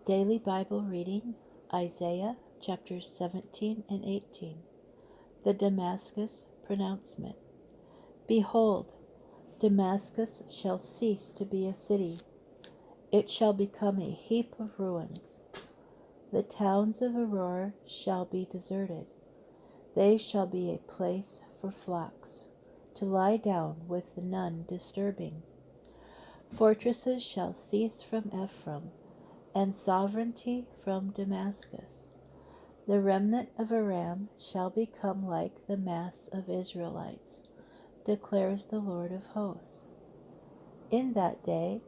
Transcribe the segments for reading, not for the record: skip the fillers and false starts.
Daily Bible reading, Isaiah chapters 17 and 18. The Damascus pronouncement. Behold, Damascus shall cease to be a city. It shall become a heap of ruins. The towns of Aroer shall be deserted. They shall be a place for flocks, to lie down with none disturbing. Fortresses shall cease from Ephraim, and sovereignty from Damascus. The remnant of Aram shall become like the mass of Israelites, declares the Lord of hosts. In that day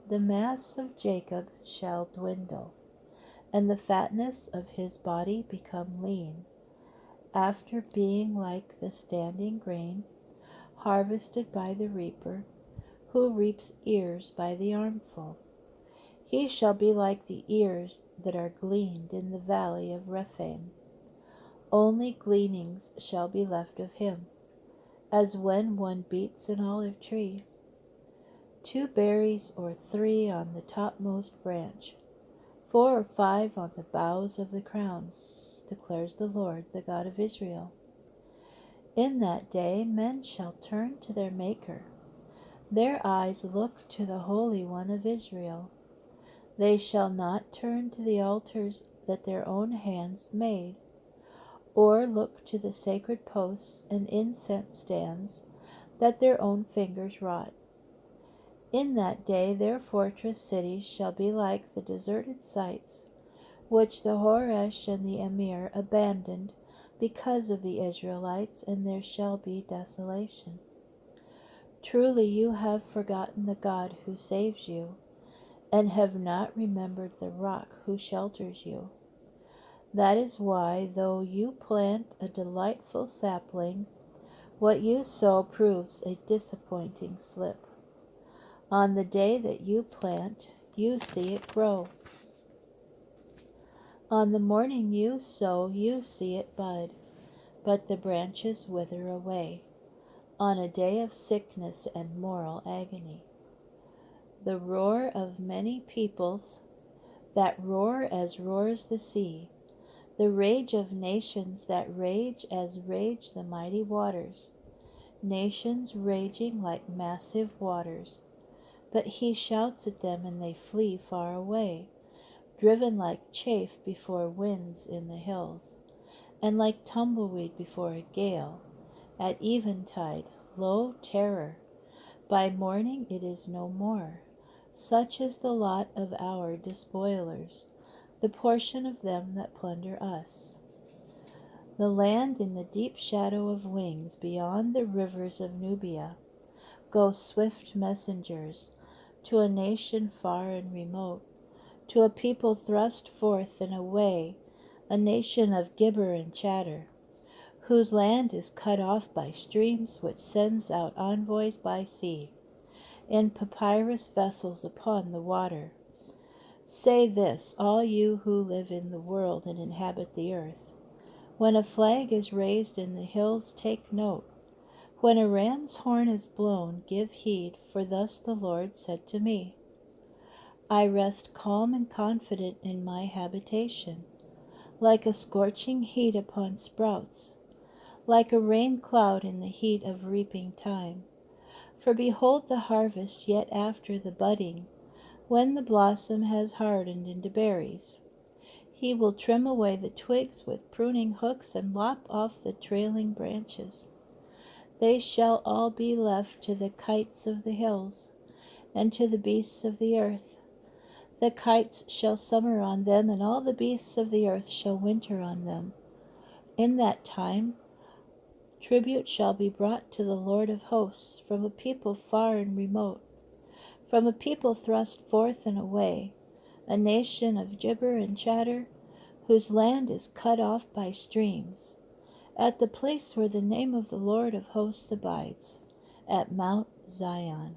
the mass of Jacob shall dwindle, and the fatness of his body become lean, after being like the standing grain, harvested by the reaper, who reaps ears by the armful. He shall be like the ears that are gleaned in the valley of Rephaim. Only gleanings shall be left of him, as when one beats an olive tree. 2 berries or 3 on the topmost branch, 4 or 5 on the boughs of the crown, declares the Lord, the God of Israel. In that day men shall turn to their Maker. Their eyes look to the Holy One of Israel. They shall not turn to the altars that their own hands made, or look to the sacred posts and incense stands that their own fingers wrought. In that day their fortress cities shall be like the deserted sites, which the Horesh and the Emir abandoned because of the Israelites, and there shall be desolation. Truly you have forgotten the God who saves you, and have not remembered the rock who shelters you. That is why, though you plant a delightful sapling, what you sow proves a disappointing slip. On the day that you plant, you see it grow. On the morning you sow, you see it bud, but the branches wither away, on a day of sickness and moral agony. The roar of many peoples, that roar as roars the sea, the rage of nations that rage as rage the mighty waters, nations raging like massive waters. But he shouts at them and they flee far away, driven like chaff before winds in the hills, and like tumbleweed before a gale. At eventide, lo, terror! By morning it is no more. Such is the lot of our despoilers, the portion of them that plunder us. The land in the deep shadow of wings beyond the rivers of Nubia go swift messengers to a nation far and remote, to a people thrust forth and away, a nation of gibber and chatter, whose land is cut off by streams, which sends out envoys by sea, in papyrus vessels upon the water. Say this, all you who live in the world and inhabit the earth. When a flag is raised in the hills, take note. When a ram's horn is blown, give heed, for thus the Lord said to me, I rest calm and confident in my habitation, like a scorching heat upon sprouts, like a rain cloud in the heat of reaping time. For behold the harvest yet after the budding, when the blossom has hardened into berries. He will trim away the twigs with pruning hooks and lop off the trailing branches. They shall all be left to the kites of the hills, and to the beasts of the earth. The kites shall summer on them, and all the beasts of the earth shall winter on them. In that time tribute shall be brought to the Lord of hosts from a people far and remote, from a people thrust forth and away, a nation of gibber and chatter, whose land is cut off by streams, at the place where the name of the Lord of hosts abides, at Mount Zion.